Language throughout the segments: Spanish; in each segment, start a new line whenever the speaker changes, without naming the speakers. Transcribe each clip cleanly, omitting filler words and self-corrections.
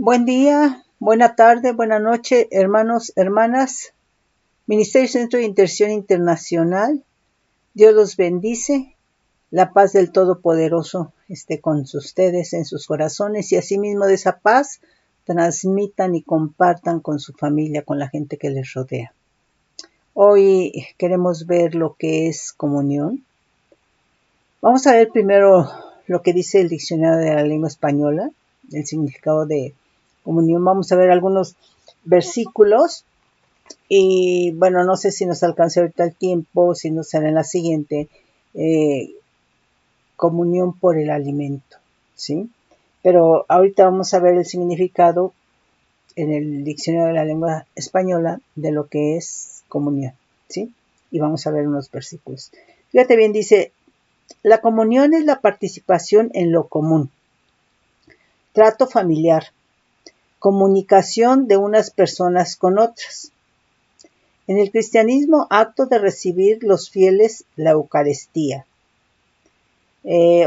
Buen día, buena tarde, buena noche, hermanos, hermanas. Ministerio Centro de Intercesión Internacional. Dios los bendice. La paz del Todopoderoso esté con ustedes en sus corazones y asimismo de esa paz transmitan y compartan con su familia, con la gente que les rodea. Hoy queremos ver lo que es comunión. Vamos a ver primero lo que dice el diccionario de la lengua española, el significado de comunión. Vamos a ver algunos versículos y bueno, no sé si nos alcanza ahorita el tiempo, si nos sale en la siguiente, comunión por el alimento, ¿sí? Pero ahorita vamos a ver el significado en el diccionario de la lengua española de lo que es comunión, ¿sí? Y vamos a ver unos versículos. Fíjate bien, dice: la comunión es la participación en lo común, trato familiar, comunicación de unas personas con otras. En el cristianismo, acto de recibir los fieles la Eucaristía.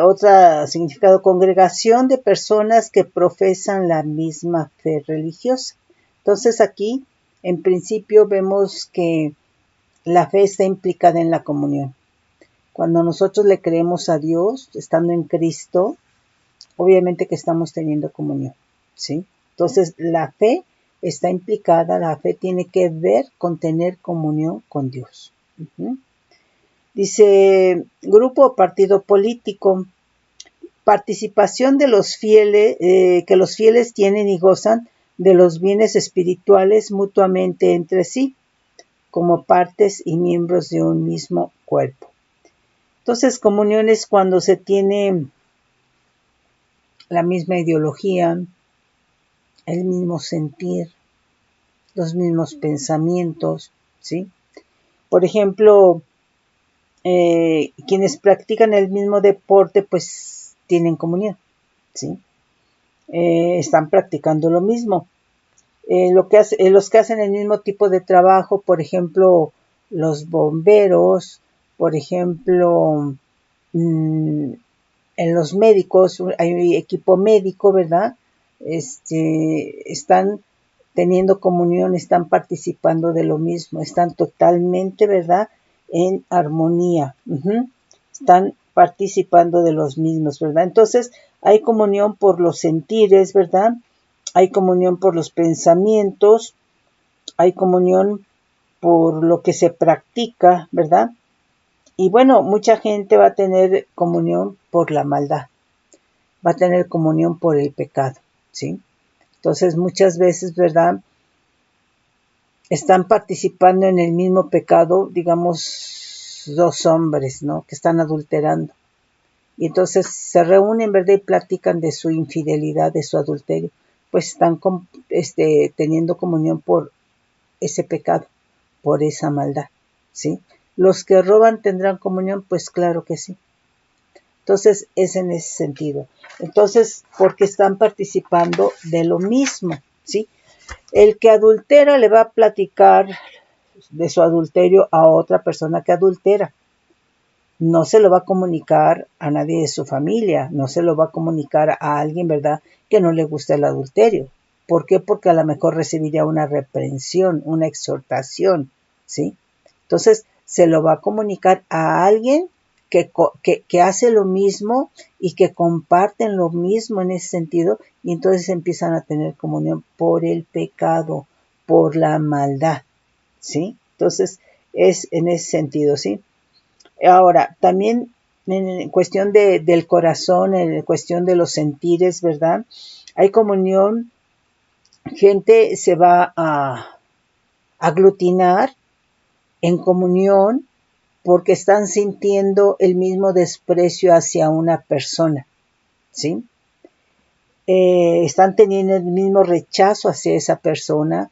Otro significado: congregación de personas que profesan la misma fe religiosa. Entonces aquí, en principio, vemos que la fe está implicada en la comunión. Cuando nosotros le creemos a Dios, estando en Cristo, obviamente que estamos teniendo comunión, ¿sí? Entonces, la fe está implicada, la fe tiene que ver con tener comunión con Dios. Dice, grupo o partido político, participación de los fieles, que los fieles tienen y gozan de los bienes espirituales mutuamente entre sí, como partes y miembros de un mismo cuerpo. Entonces, comunión es cuando se tiene la misma ideología, el mismo sentir, los mismos pensamientos, ¿sí? Por ejemplo, quienes practican el mismo deporte, pues tienen comunión, ¿sí? Están practicando lo mismo. Los que hacen el mismo tipo de trabajo, por ejemplo, los bomberos, por ejemplo, en los médicos, hay equipo médico, ¿verdad? Están teniendo comunión, están participando de lo mismo, están totalmente, ¿verdad?, en armonía. Están participando de los mismos, ¿verdad? Entonces, hay comunión por los sentires, ¿verdad? Hay comunión por los pensamientos, hay comunión por lo que se practica, ¿verdad? Y bueno, mucha gente va a tener comunión por la maldad, va a tener comunión por el pecado, ¿sí? Entonces, muchas veces, ¿verdad?, están participando en el mismo pecado, digamos, dos hombres, ¿no?, que están adulterando. Y entonces se reúnen, ¿verdad?, y platican de su infidelidad, de su adulterio. Pues están teniendo comunión por ese pecado, por esa maldad, ¿sí? Los que roban tendrán comunión, pues claro que sí. Entonces es en ese sentido. Entonces, porque están participando de lo mismo, ¿sí? El que adultera le va a platicar de su adulterio a otra persona que adultera. No se lo va a comunicar a nadie de su familia, no se lo va a comunicar a alguien, ¿verdad?, que no le gusta el adulterio. ¿Por qué? Porque a lo mejor recibiría una reprensión, una exhortación, ¿sí? Entonces, se lo va a comunicar a alguien que hace lo mismo y que comparten lo mismo en ese sentido, y entonces empiezan a tener comunión por el pecado, por la maldad, ¿sí? Entonces, es en ese sentido, ¿sí? Ahora, también en cuestión del corazón, en cuestión de los sentires, ¿verdad? Hay comunión, gente se va a aglutinar en comunión porque están sintiendo el mismo desprecio hacia una persona, ¿sí? Están teniendo el mismo rechazo hacia esa persona.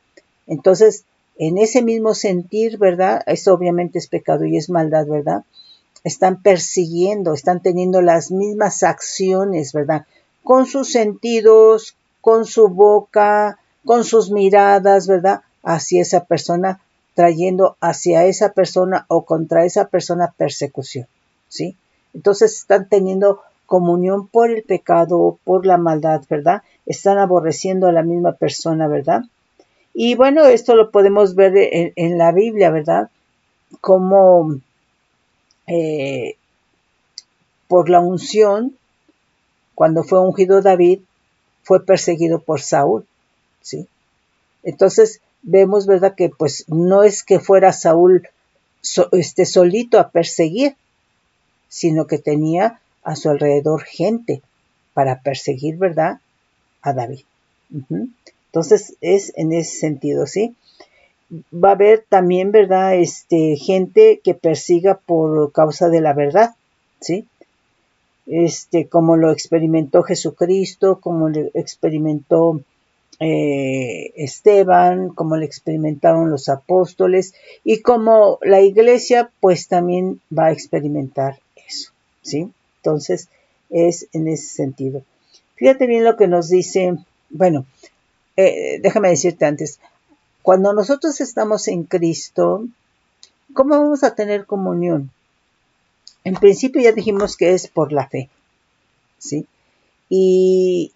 Entonces, en ese mismo sentir, ¿verdad? Eso obviamente es pecado y es maldad, ¿verdad? Están persiguiendo, están teniendo las mismas acciones, ¿verdad? Con sus sentidos, con su boca, con sus miradas, ¿verdad?, hacia esa persona, trayendo hacia esa persona o contra esa persona persecución, ¿sí? Entonces están teniendo comunión por el pecado, por la maldad, ¿verdad? Están aborreciendo a la misma persona, ¿verdad? Y bueno, esto lo podemos ver en la Biblia, ¿verdad? Como por la unción, cuando fue ungido David, fue perseguido por Saúl, ¿sí? Entonces vemos, ¿verdad? Que pues no es que fuera Saúl solito a perseguir, sino que tenía a su alrededor gente para perseguir, ¿verdad? A David. Entonces es en ese sentido, ¿sí? Va a haber también, ¿verdad? Gente que persiga por causa de la verdad, ¿sí? Como lo experimentó Jesucristo, como lo experimentó Esteban, como lo experimentaron los apóstoles, y como la iglesia pues también va a experimentar eso, ¿sí? Entonces es en ese sentido. Fíjate bien lo que nos dice, bueno, déjame decirte antes, cuando nosotros estamos en Cristo, ¿cómo vamos a tener comunión? En principio ya dijimos que es por la fe, ¿sí? Y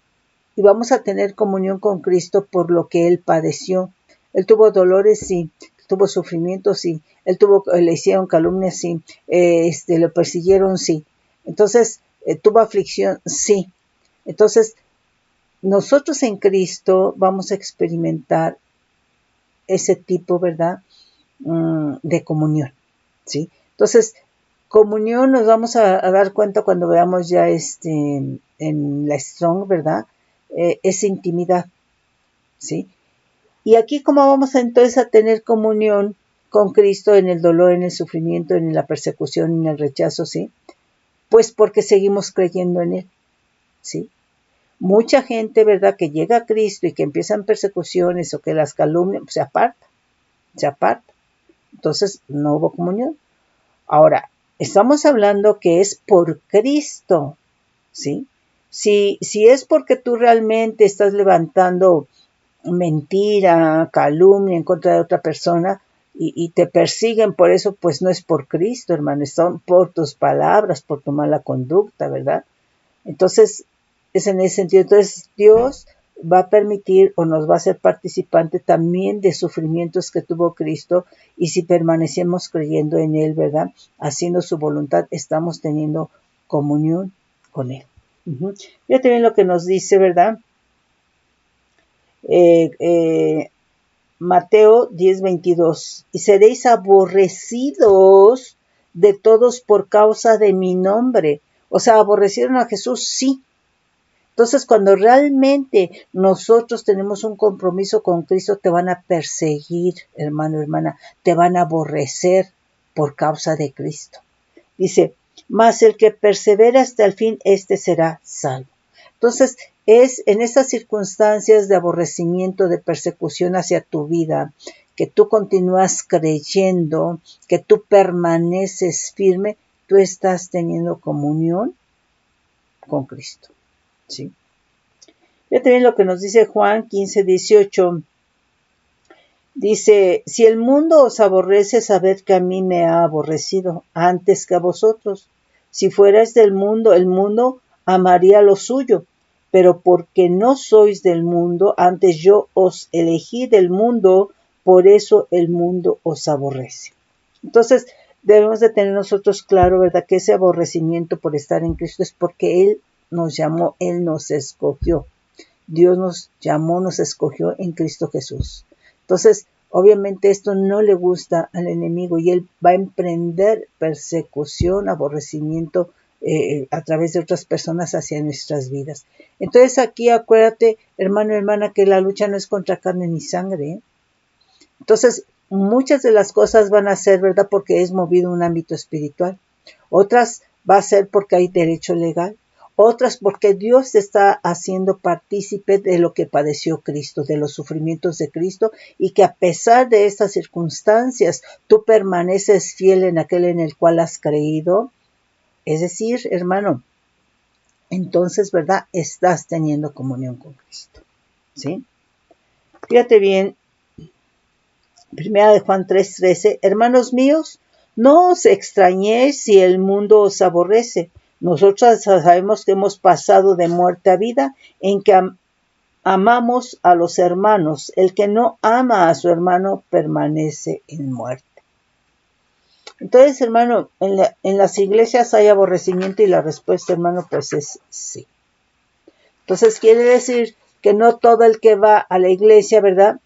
vamos a tener comunión con Cristo por lo que Él padeció. Él tuvo dolores, sí. Tuvo sufrimiento, sí. Le hicieron calumnias, sí. Lo persiguieron, sí. Entonces, tuvo aflicción, sí. Entonces, nosotros en Cristo vamos a experimentar ese tipo, ¿verdad? De comunión, ¿sí? Entonces, comunión nos vamos a dar cuenta cuando veamos ya en la Strong, ¿verdad? Es intimidad, ¿sí? Y aquí cómo vamos entonces a tener comunión con Cristo en el dolor, en el sufrimiento, en la persecución, en el rechazo, ¿sí? Pues porque seguimos creyendo en Él, ¿sí? Mucha gente, ¿verdad?, que llega a Cristo y que empiezan persecuciones o que las calumnian, pues se aparta. Entonces no hubo comunión. Ahora, estamos hablando que es por Cristo, ¿sí? Si es porque tú realmente estás levantando mentira, calumnia en contra de otra persona y te persiguen por eso, pues no es por Cristo, hermano, son por tus palabras, por tu mala conducta, ¿verdad? Entonces, es en ese sentido. Entonces, Dios va a permitir o nos va a hacer participante también de sufrimientos que tuvo Cristo, y si permanecemos creyendo en Él, ¿verdad? Haciendo su voluntad, estamos teniendo comunión con Él. Fíjate bien lo que nos dice, ¿verdad? Mateo 10:22, y seréis aborrecidos de todos por causa de mi nombre. O sea, aborrecieron a Jesús, sí. Entonces, cuando realmente nosotros tenemos un compromiso con Cristo, te van a perseguir, hermano, hermana, te van a aborrecer por causa de Cristo. Dice, mas el que persevera hasta el fin, éste será salvo. Entonces, es en estas circunstancias de aborrecimiento, de persecución hacia tu vida, que tú continúas creyendo, que tú permaneces firme, tú estás teniendo comunión con Cristo, ¿sí? Fíjate bien lo que nos dice Juan 15:18. Dice, si el mundo os aborrece, sabed que a mí me ha aborrecido antes que a vosotros. Si fuerais del mundo, el mundo amaría lo suyo, pero porque no sois del mundo, antes yo os elegí del mundo, por eso el mundo os aborrece. Entonces, debemos de tener nosotros claro, ¿verdad?, que ese aborrecimiento por estar en Cristo es porque Él nos llamó, Él nos escogió. Dios nos llamó, nos escogió en Cristo Jesús. Entonces, obviamente esto no le gusta al enemigo y él va a emprender persecución, aborrecimiento a través de otras personas hacia nuestras vidas. Entonces aquí acuérdate, hermano y hermana, que la lucha no es contra carne ni sangre, ¿eh? Entonces, muchas de las cosas van a ser, ¿verdad?, porque es movido un ámbito espiritual. Otras va a ser porque hay derecho legal. Otras porque Dios te está haciendo partícipe de lo que padeció Cristo, de los sufrimientos de Cristo, y que a pesar de estas circunstancias, tú permaneces fiel en aquel en el cual has creído. Es decir, hermano, entonces, ¿verdad?, estás teniendo comunión con Cristo, ¿sí? Fíjate bien, Primera de Juan 3:13, hermanos míos, no os extrañéis si el mundo os aborrece, Nosotros sabemos que hemos pasado de muerte a vida en que amamos a los hermanos. El que no ama a su hermano permanece en muerte. Entonces, hermano, en las iglesias hay aborrecimiento y la respuesta, hermano, pues es sí. Entonces quiere decir que no todo el que va a la iglesia, ¿verdad?,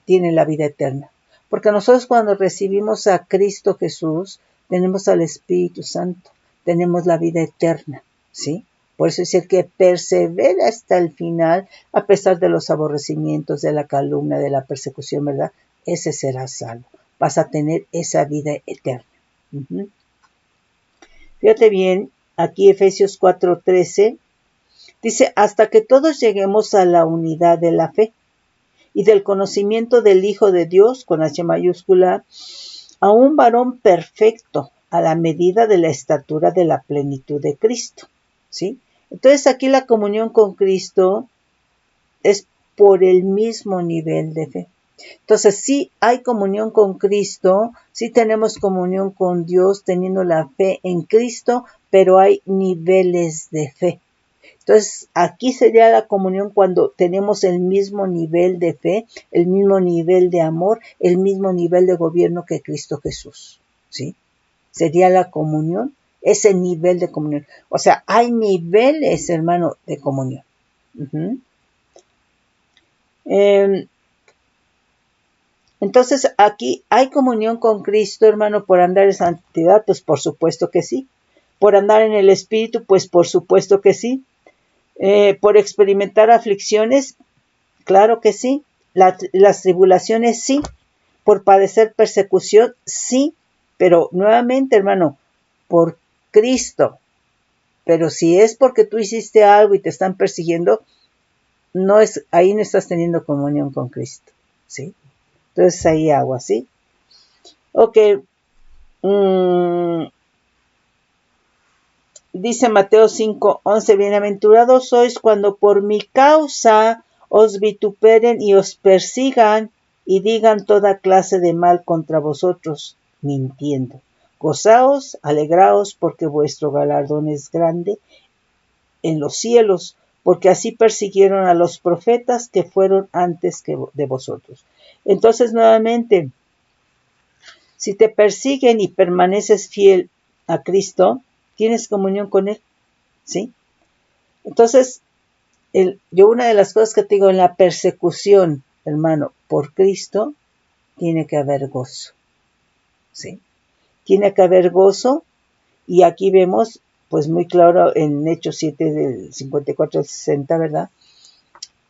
tiene la vida eterna. Porque nosotros cuando recibimos a Cristo Jesús, tenemos al Espíritu Santo, tenemos la vida eterna, ¿sí? Por eso es el que persevera hasta el final, a pesar de los aborrecimientos, de la calumnia, de la persecución, ¿verdad? Ese será salvo. Vas a tener esa vida eterna. Fíjate bien, aquí Efesios 4:13 dice, hasta que todos lleguemos a la unidad de la fe y del conocimiento del Hijo de Dios, con H mayúscula, a un varón perfecto, a la medida de la estatura de la plenitud de Cristo, ¿sí? Entonces aquí la comunión con Cristo es por el mismo nivel de fe. Entonces sí hay comunión con Cristo, sí tenemos comunión con Dios teniendo la fe en Cristo, pero hay niveles de fe. Entonces, aquí sería la comunión cuando tenemos el mismo nivel de fe, el mismo nivel de amor, el mismo nivel de gobierno que Cristo Jesús, ¿sí? Sería la comunión, ese nivel de comunión. O sea, hay niveles, hermano, de comunión. Entonces, aquí hay comunión con Cristo, hermano, por andar en santidad, pues por supuesto que sí. Por andar en el Espíritu, pues por supuesto que sí. Por experimentar aflicciones, claro que sí. Las tribulaciones, sí. Por padecer persecución, sí. Pero nuevamente, hermano, por Cristo. Pero si es porque tú hiciste algo y te están persiguiendo, ahí no estás teniendo comunión con Cristo, ¿sí? Entonces ahí agua, ¿sí? Ok. Dice Mateo 5:11, bienaventurados sois cuando por mi causa os vituperen y os persigan y digan toda clase de mal contra vosotros, mintiendo. Gozaos, alegraos, porque vuestro galardón es grande en los cielos, porque así persiguieron a los profetas que fueron antes de vosotros. Entonces, nuevamente, si te persiguen y permaneces fiel a Cristo, tienes comunión con Él, ¿sí? Entonces, yo una de las cosas que te digo, en la persecución, hermano, por Cristo, tiene que haber gozo, ¿sí? Tiene que haber gozo, y aquí vemos, pues muy claro en Hechos 7 del 54 al 60, ¿verdad?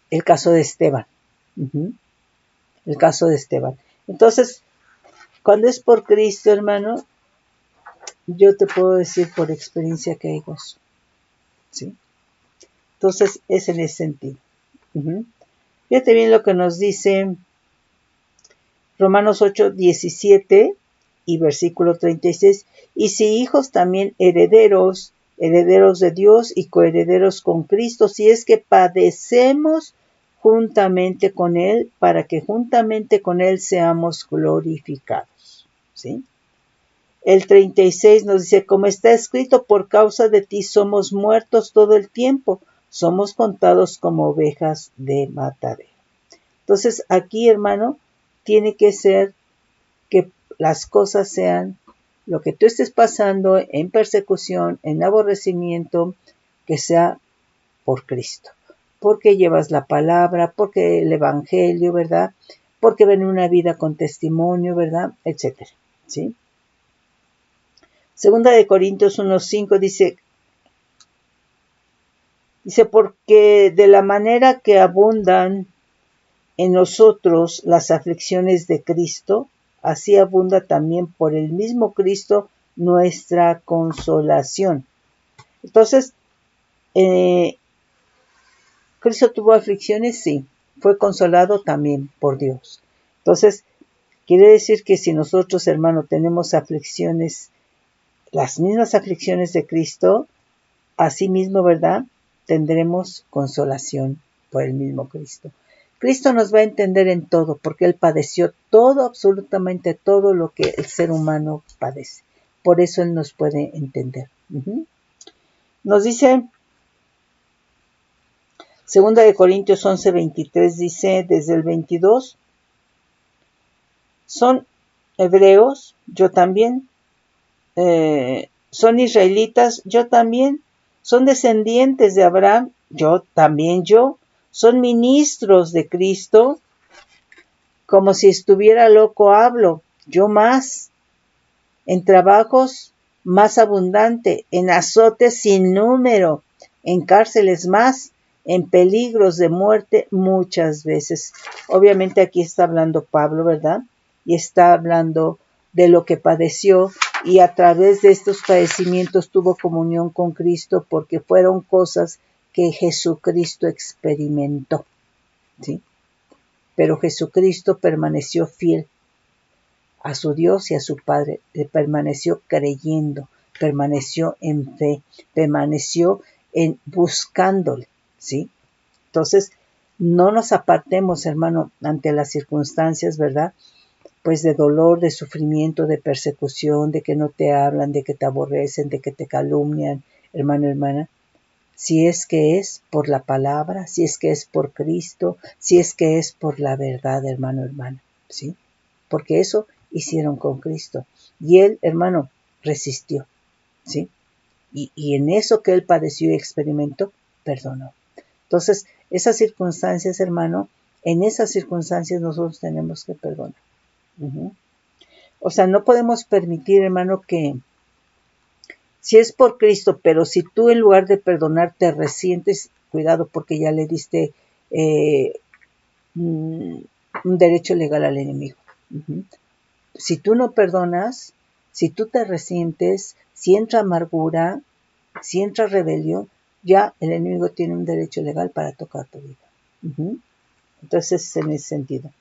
El caso de Esteban. El caso de Esteban. Entonces, cuando es por Cristo, hermano, yo te puedo decir por experiencia que hay gozo, ¿sí? Entonces, es en ese sentido. Fíjate bien lo que nos dice Romanos 8:17 y versículo 36. Y si hijos, también herederos, herederos de Dios y coherederos con Cristo, si es que padecemos juntamente con Él, para que juntamente con Él seamos glorificados, ¿sí? El 36 nos dice, como está escrito, por causa de ti somos muertos todo el tiempo, somos contados como ovejas de matadero. Entonces, aquí, hermano, tiene que ser que las cosas sean lo que tú estés pasando en persecución, en aborrecimiento, que sea por Cristo. Porque llevas la palabra, porque el evangelio, ¿verdad? Porque ven una vida con testimonio, ¿verdad? Etcétera, ¿sí? Segunda de Corintios 1:5 dice, porque de la manera que abundan en nosotros las aflicciones de Cristo, así abunda también por el mismo Cristo nuestra consolación. Entonces, ¿Cristo tuvo aflicciones? Sí. Fue consolado también por Dios. Entonces, quiere decir que si nosotros, hermano, tenemos aflicciones, las mismas aflicciones de Cristo, así mismo, ¿verdad?, tendremos consolación por el mismo Cristo. Cristo nos va a entender en todo, porque Él padeció todo, absolutamente todo lo que el ser humano padece. Por eso Él nos puede entender. Nos dice, 2 Corintios 11:23, dice desde el 22, son hebreos, yo también, son israelitas, yo también, son descendientes de Abraham, yo también, son ministros de Cristo, como si estuviera loco hablo, yo más, en trabajos más abundante, en azotes sin número, en cárceles más, en peligros de muerte muchas veces. Obviamente aquí está hablando Pablo, ¿verdad? Y está hablando de lo que padeció y a través de estos padecimientos tuvo comunión con Cristo porque fueron cosas que Jesucristo experimentó, ¿sí? Pero Jesucristo permaneció fiel a su Dios y a su Padre, permaneció creyendo, permaneció en fe, permaneció en buscándole, ¿sí? Entonces, no nos apartemos, hermano, ante las circunstancias, ¿verdad? Pues de dolor, de sufrimiento, de persecución, de que no te hablan, de que te aborrecen, de que te calumnian, hermano, hermana. Si es que es por la palabra, si es que es por Cristo, si es que es por la verdad, hermano, hermana, ¿sí? Porque eso hicieron con Cristo. Y él, hermano, resistió, ¿sí? Y en eso que él padeció y experimentó, perdonó. Entonces, esas circunstancias, hermano, en esas circunstancias nosotros tenemos que perdonar. O sea, no podemos permitir, hermano, que si es por Cristo, pero si tú en lugar de perdonar te resientes, cuidado porque ya le diste un derecho legal al enemigo. Si tú no perdonas, si tú te resientes, si entra amargura, si entra rebelión, ya el enemigo tiene un derecho legal para tocar tu vida. Entonces, en ese sentido.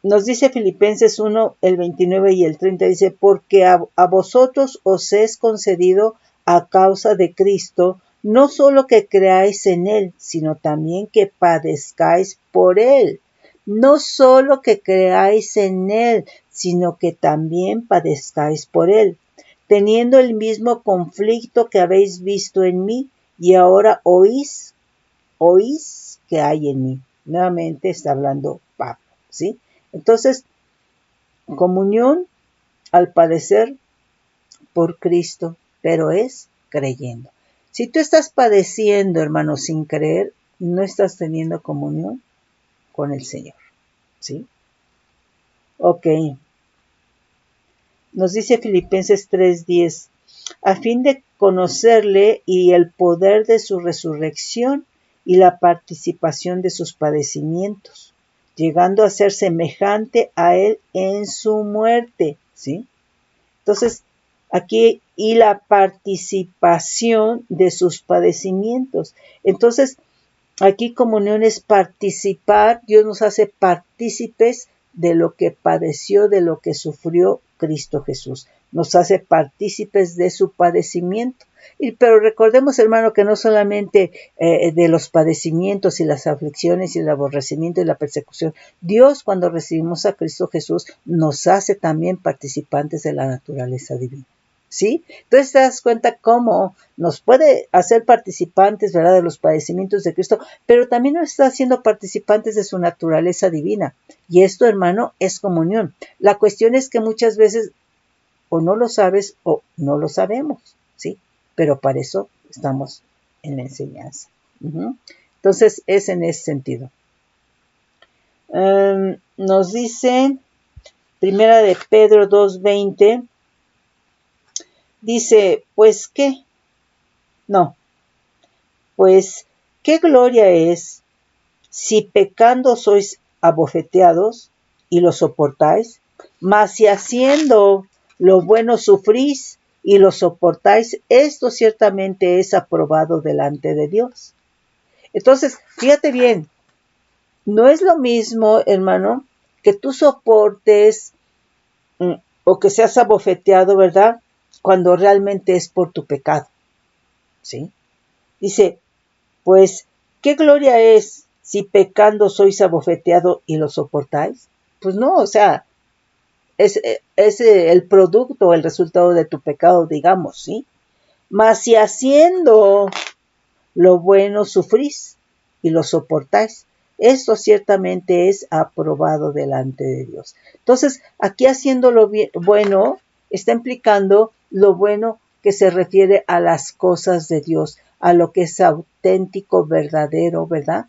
Nos dice Filipenses 1, el 29 y el 30, dice, porque a vosotros os es concedido a causa de Cristo, no solo que creáis en Él, sino también que padezcáis por Él. No solo que creáis en Él, sino que también padezcáis por Él, teniendo el mismo conflicto que habéis visto en mí, y ahora oís que hay en mí. Nuevamente está hablando Pablo, ¿sí? Entonces, comunión al padecer por Cristo, pero es creyendo. Si tú estás padeciendo, hermano, sin creer, no estás teniendo comunión con el Señor, ¿sí? Ok. Nos dice Filipenses 3:10, a fin de conocerle y el poder de su resurrección y la participación de sus padecimientos, llegando a ser semejante a él en su muerte, ¿sí? Entonces, aquí, y la participación de sus padecimientos. Entonces, aquí comunión es participar, Dios nos hace partícipes de lo que padeció, de lo que sufrió Cristo Jesús. Nos hace partícipes de su padecimiento. Pero recordemos, hermano, que no solamente de los padecimientos y las aflicciones y el aborrecimiento y la persecución. Dios, cuando recibimos a Cristo Jesús, nos hace también participantes de la naturaleza divina. ¿Sí? Entonces te das cuenta cómo nos puede hacer participantes, ¿verdad?, de los padecimientos de Cristo, pero también nos está haciendo participantes de su naturaleza divina. Y esto, hermano, es comunión. La cuestión es que muchas veces o no lo sabes o no lo sabemos, ¿sí? Pero para eso estamos en la enseñanza. Entonces, es en ese sentido. Nos dice Primera de Pedro 2:20, dice, pues qué gloria es si pecando sois abofeteados y lo soportáis, mas si haciendo lo bueno sufrís y lo soportáis, esto ciertamente es aprobado delante de Dios. Entonces, fíjate bien, no es lo mismo, hermano, que tú soportes o que seas abofeteado, ¿verdad?, cuando realmente es por tu pecado, ¿sí? Dice, pues, ¿qué gloria es si pecando sois abofeteado y lo soportáis? Pues no, o sea, es el producto, el resultado de tu pecado, digamos, ¿sí? Mas si haciendo lo bueno sufrís y lo soportáis, esto ciertamente es aprobado delante de Dios. Entonces, aquí haciendo lo bueno está implicando lo bueno que se refiere a las cosas de Dios, a lo que es auténtico, verdadero, ¿verdad?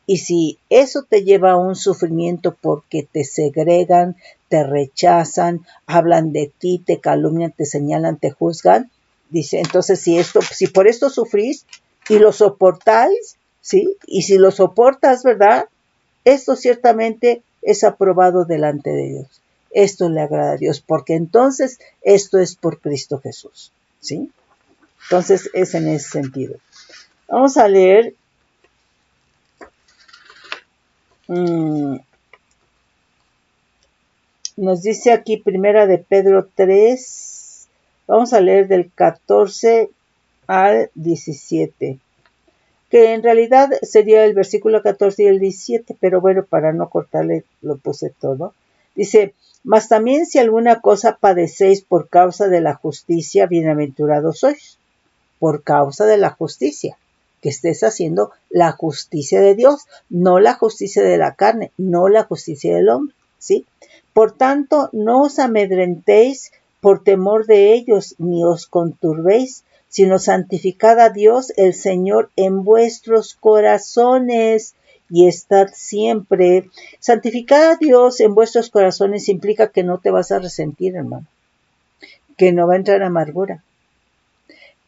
Y si eso te lleva a un sufrimiento porque te segregan, te rechazan, hablan de ti, te calumnian, te señalan, te juzgan, dice, entonces si por esto sufrís y lo soportáis, ¿sí? Y si lo soportas, ¿verdad? Esto ciertamente es aprobado delante de Dios. Esto le agrada a Dios, porque entonces esto es por Cristo Jesús, ¿sí? Entonces es en ese sentido. Vamos a leer nos dice aquí Primera de Pedro 3, vamos a leer del 14 al 17, que en realidad sería el versículo 14 y el 17, pero bueno, para no cortarle lo puse todo. Dice, mas también si alguna cosa padecéis por causa de la justicia, bienaventurados sois, por causa de la justicia, que estés haciendo la justicia de Dios, no la justicia de la carne, no la justicia del hombre, ¿sí? Por tanto, no os amedrentéis por temor de ellos, ni os conturbéis, sino santificad a Dios el Señor en vuestros corazones y estad siempre. Santificar a Dios en vuestros corazones implica que no te vas a resentir, hermano, que no va a entrar amargura,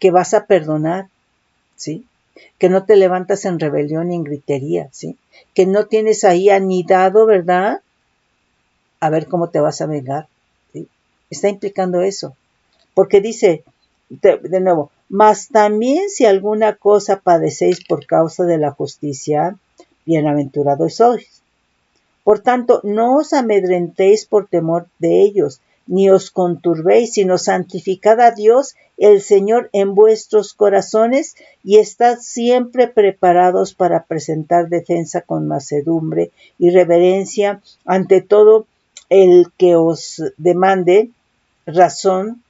que vas a perdonar, ¿sí? Que no te levantas en rebelión ni en gritería, ¿sí? Que no tienes ahí anidado, ¿verdad? A ver cómo te vas a vengar, ¿sí? Está implicando eso. Porque dice, de nuevo, mas también si alguna cosa padecéis por causa de la justicia, bienaventurados sois. Por tanto, no os amedrentéis por temor de ellos, ni os conturbéis, sino santificad a Dios el Señor en vuestros corazones y estad siempre preparados para presentar defensa con mansedumbre y reverencia ante todo el que os demande razón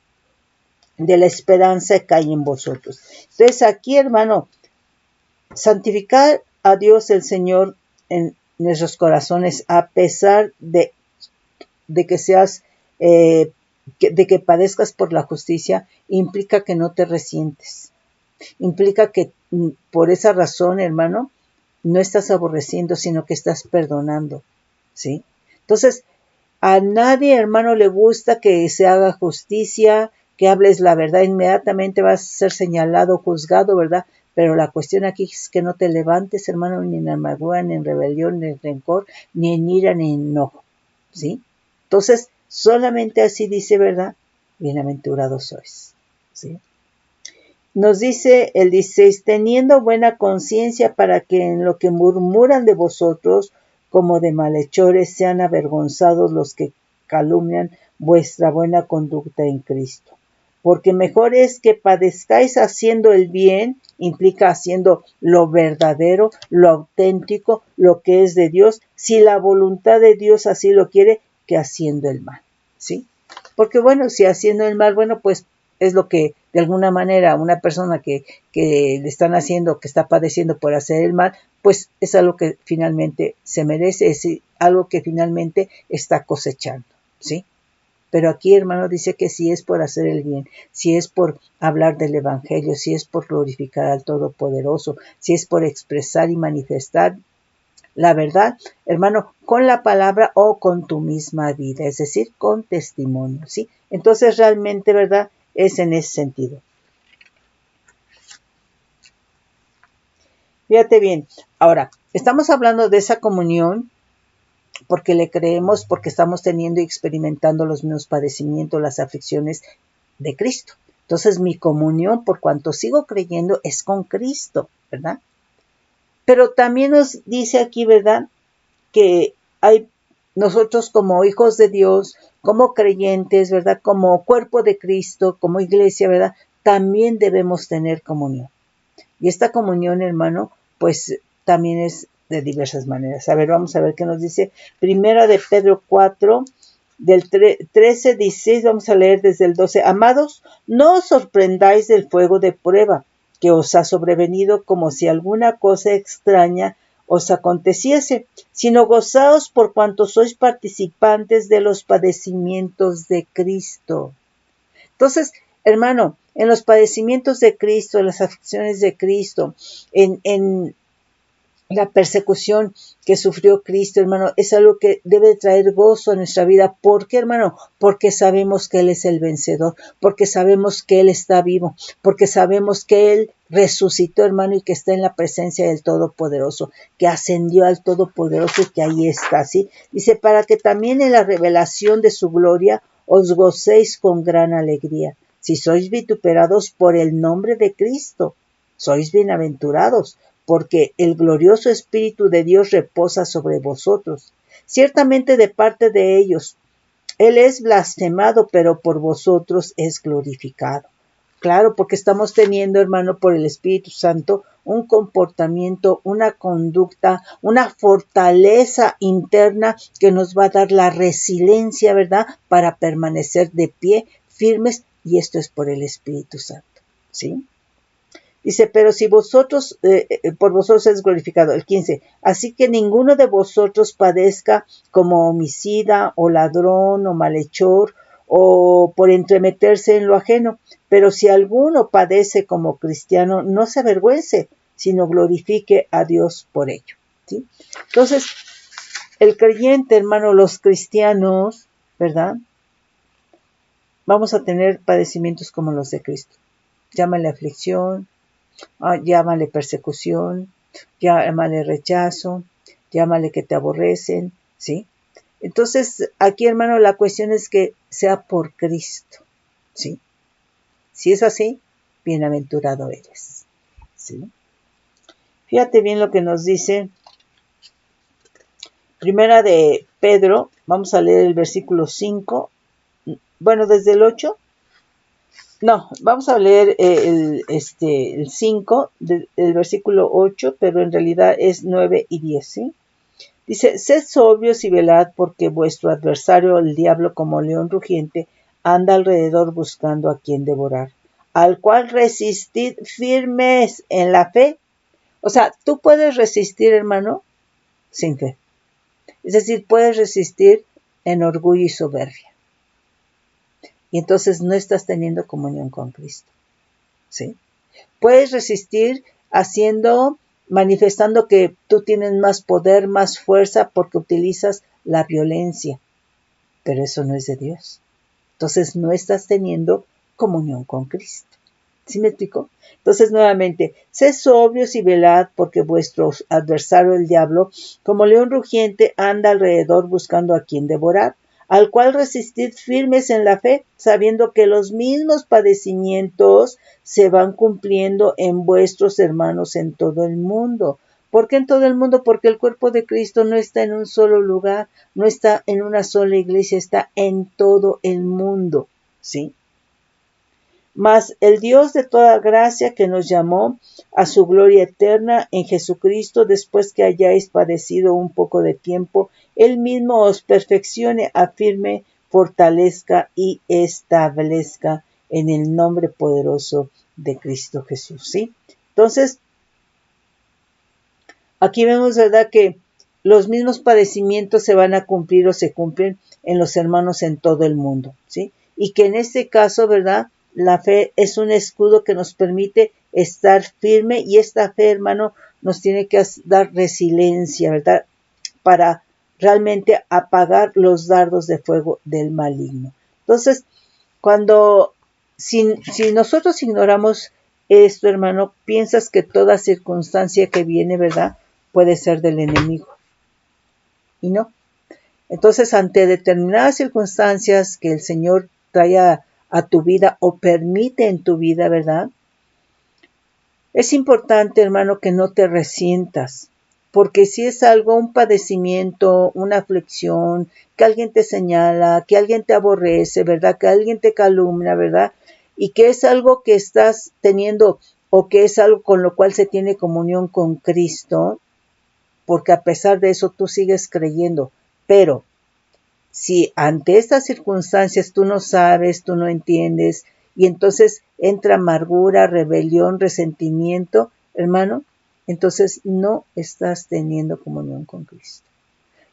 de la esperanza que hay en vosotros. Entonces aquí, hermano, santificar a Dios el Señor en nuestros corazones a pesar de que seas, de que padezcas por la justicia, implica que no te resientes. Implica que por esa razón, hermano, no estás aborreciendo, sino que estás perdonando, ¿sí? Entonces, a nadie, hermano, le gusta que se haga justicia, que hables la verdad, inmediatamente vas a ser señalado, juzgado, ¿verdad? Pero la cuestión aquí es que no te levantes, hermano, ni en amargura, ni en rebelión, ni en rencor, ni en ira, ni en enojo, ¿sí? Entonces, solamente así dice, ¿verdad? Bienaventurados sois, ¿sí? Nos dice el 16, teniendo buena conciencia para que en lo que murmuran de vosotros, como de malhechores, sean avergonzados los que calumnian vuestra buena conducta en Cristo. Porque mejor es que padezcáis haciendo el bien, implica haciendo lo verdadero, lo auténtico, lo que es de Dios, si la voluntad de Dios así lo quiere, que haciendo el mal, ¿sí? Porque bueno, si haciendo el mal, bueno, pues es lo que de alguna manera una persona que le están haciendo, que está padeciendo por hacer el mal, pues es algo que finalmente se merece, es algo que finalmente está cosechando, ¿sí? Pero aquí, hermano, dice que si es por hacer el bien, si es por hablar del Evangelio, si es por glorificar al Todopoderoso, si es por expresar y manifestar la verdad, hermano, con la palabra o con tu misma vida, es decir, con testimonio, ¿sí? Entonces, realmente, ¿verdad? Es en ese sentido. Fíjate bien, ahora, estamos hablando de esa comunión porque le creemos, porque estamos teniendo y experimentando los mismos padecimientos, las aflicciones de Cristo. Entonces, mi comunión, por cuanto sigo creyendo, es con Cristo, ¿verdad? Pero también nos dice aquí, ¿verdad?, que hay nosotros como hijos de Dios, como creyentes, ¿verdad?, como cuerpo de Cristo, como iglesia, ¿verdad?, también debemos tener comunión. Y esta comunión, hermano, pues también es de diversas maneras. A ver, vamos a ver qué nos dice. Primera de Pedro 4, del 13:16, vamos a leer desde el 12. Amados, no os sorprendáis del fuego de prueba que os ha sobrevenido como si alguna cosa extraña os aconteciese, sino gozaos por cuanto sois participantes de los padecimientos de Cristo. Entonces, hermano, en los padecimientos de Cristo, en las aflicciones de Cristo, en la persecución que sufrió Cristo, hermano, es algo que debe traer gozo a nuestra vida. ¿Por qué, hermano? Porque sabemos que Él es el vencedor, porque sabemos que Él está vivo, porque sabemos que Él resucitó, hermano, y que está en la presencia del Todopoderoso, que ascendió al Todopoderoso y que ahí está, ¿sí? Dice, para que también en la revelación de su gloria os gocéis con gran alegría. Si sois vituperados por el nombre de Cristo, sois bienaventurados, porque el glorioso Espíritu de Dios reposa sobre vosotros. Ciertamente de parte de ellos, Él es blasfemado, pero por vosotros es glorificado. Claro, porque estamos teniendo, hermano, por el Espíritu Santo, un comportamiento, una conducta, una fortaleza interna que nos va a dar la resiliencia, ¿verdad?, para permanecer de pie, firmes, y esto es por el Espíritu Santo, ¿sí? Dice, pero si vosotros, por vosotros es glorificado. El 15, así que ninguno de vosotros padezca como homicida o ladrón o malhechor o por entremeterse en lo ajeno. Pero si alguno padece como cristiano, no se avergüence, sino glorifique a Dios por ello, ¿sí? Entonces, el creyente, hermano, los cristianos, ¿verdad?, vamos a tener padecimientos como los de Cristo. Llámale aflicción, llámale persecución, llámale rechazo, llámale que te aborrecen, ¿sí? Entonces, aquí, hermano, la cuestión es que sea por Cristo, ¿sí? Si es así, bienaventurado eres, ¿sí? Fíjate bien lo que nos dice Primera de Pedro, vamos a leer el versículo 5, bueno, desde el 8. No, vamos a leer el 5, el versículo 8, pero en realidad es 9 y 10, ¿sí? Dice, sed sobrios y velad, porque vuestro adversario, el diablo, como león rugiente, anda alrededor buscando a quien devorar, al cual resistid firmes en la fe. O sea, tú puedes resistir, hermano, sin fe. Es decir, puedes resistir en orgullo y soberbia. Y entonces no estás teniendo comunión con Cristo, ¿sí? Puedes resistir manifestando que tú tienes más poder, más fuerza, porque utilizas la violencia, pero eso no es de Dios. Entonces no estás teniendo comunión con Cristo. ¿Sí me explico? Entonces nuevamente, sed sobrios y velad, porque vuestro adversario el diablo, como león rugiente, anda alrededor buscando a quien devorar, al cual resistid firmes en la fe, sabiendo que los mismos padecimientos se van cumpliendo en vuestros hermanos en todo el mundo. ¿Por qué en todo el mundo? Porque el cuerpo de Cristo no está en un solo lugar, no está en una sola iglesia, está en todo el mundo, ¿sí? Mas el Dios de toda gracia, que nos llamó a su gloria eterna en Jesucristo, después que hayáis padecido un poco de tiempo, Él mismo os perfeccione, afirme, fortalezca y establezca en el nombre poderoso de Cristo Jesús, ¿sí? Entonces, aquí vemos, ¿verdad?, que los mismos padecimientos se van a cumplir o se cumplen en los hermanos en todo el mundo, ¿sí? Y que en este caso, ¿verdad?, la fe es un escudo que nos permite estar firme, y esta fe, hermano, nos tiene que dar resiliencia, ¿verdad?, para realmente apagar los dardos de fuego del maligno. Entonces, si nosotros ignoramos esto, hermano, piensas que toda circunstancia que viene, ¿verdad?, puede ser del enemigo. Y no. Entonces, ante determinadas circunstancias que el Señor trae a tu vida o permite en tu vida, ¿verdad?, es importante, hermano, que no te resientas, porque si es algo, un padecimiento, una aflicción, que alguien te señala, que alguien te aborrece, ¿verdad?, que alguien te calumnia, ¿verdad?, y que es algo que estás teniendo o que es algo con lo cual se tiene comunión con Cristo, porque a pesar de eso tú sigues creyendo, pero si ante estas circunstancias tú no sabes, tú no entiendes, y entonces entra amargura, rebelión, resentimiento, hermano, entonces no estás teniendo comunión con Cristo.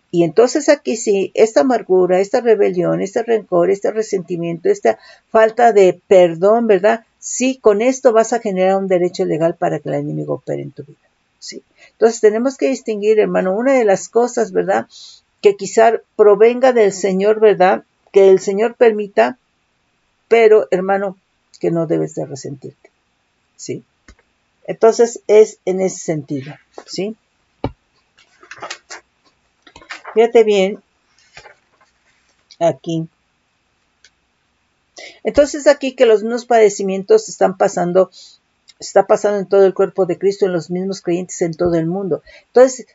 Y entonces aquí sí, esta amargura, esta rebelión, este rencor, este resentimiento, esta falta de perdón, ¿verdad? Sí, con esto vas a generar un derecho legal para que el enemigo opere en tu vida. Sí. Entonces tenemos que distinguir, hermano, una de las cosas, ¿verdad? Que quizá provenga del Señor, ¿verdad? Que el Señor permita, pero, hermano, que no debes de resentirte. ¿Sí? Entonces es en ese sentido. ¿Sí? Fíjate bien aquí. Entonces aquí que los mismos padecimientos está pasando en todo el cuerpo de Cristo, en los mismos creyentes en todo el mundo. Entonces,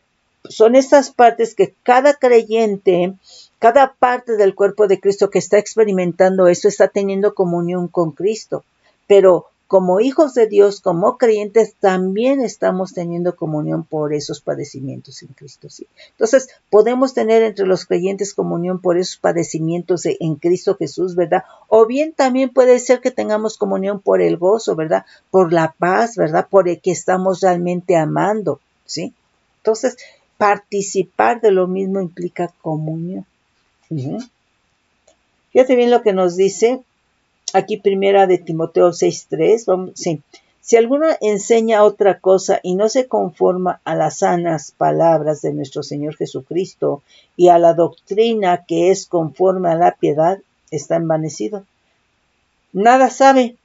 son estas partes que cada creyente, cada parte del cuerpo de Cristo que está experimentando eso, está teniendo comunión con Cristo. Pero como hijos de Dios, como creyentes, también estamos teniendo comunión por esos padecimientos en Cristo. ¿Sí? Entonces, podemos tener entre los creyentes comunión por esos padecimientos en Cristo Jesús, ¿verdad? O bien también puede ser que tengamos comunión por el gozo, ¿verdad? Por la paz, ¿verdad? Por el que estamos realmente amando, ¿sí? Entonces, participar de lo mismo implica comunión. Fíjate bien lo que nos dice aquí primera de Timoteo 6:3. Sí. Si alguno enseña otra cosa y no se conforma a las sanas palabras de nuestro Señor Jesucristo y a la doctrina que es conforme a la piedad, está envanecido. Nada sabe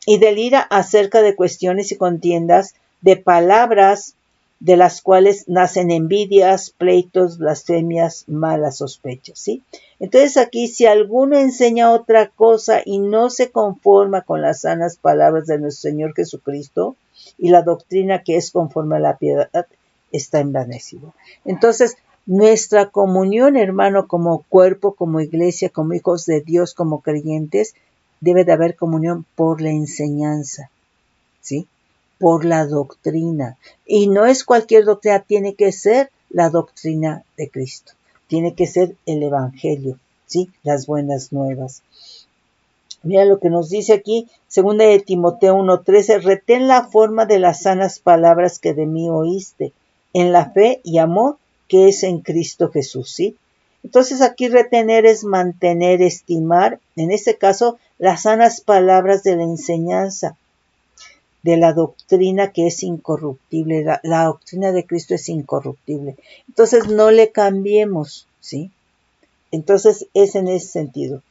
y delira acerca de cuestiones y contiendas, de palabras de las cuales nacen envidias, pleitos, blasfemias, malas sospechas, ¿sí? Entonces aquí, si alguno enseña otra cosa y no se conforma con las sanas palabras de nuestro Señor Jesucristo y la doctrina que es conforme a la piedad, está envanecido. Entonces, nuestra comunión, hermano, como cuerpo, como iglesia, como hijos de Dios, como creyentes, debe de haber comunión por la enseñanza, ¿sí? Por la doctrina. Y no es cualquier doctrina, tiene que ser la doctrina de Cristo. Tiene que ser el Evangelio, ¿sí? Las buenas nuevas. Mira lo que nos dice aquí, 2 de Timoteo 1:13, retén la forma de las sanas palabras que de mí oíste, en la fe y amor que es en Cristo Jesús, ¿sí? Entonces aquí retener es mantener, estimar, en este caso, las sanas palabras de la enseñanza, de la doctrina que es incorruptible, la doctrina de Cristo es incorruptible. Entonces no le cambiemos, ¿sí? Entonces es en ese sentido.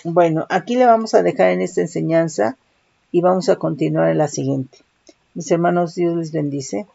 Bueno, aquí le vamos a dejar en esta enseñanza y vamos a continuar en la siguiente. Mis hermanos, Dios les bendice.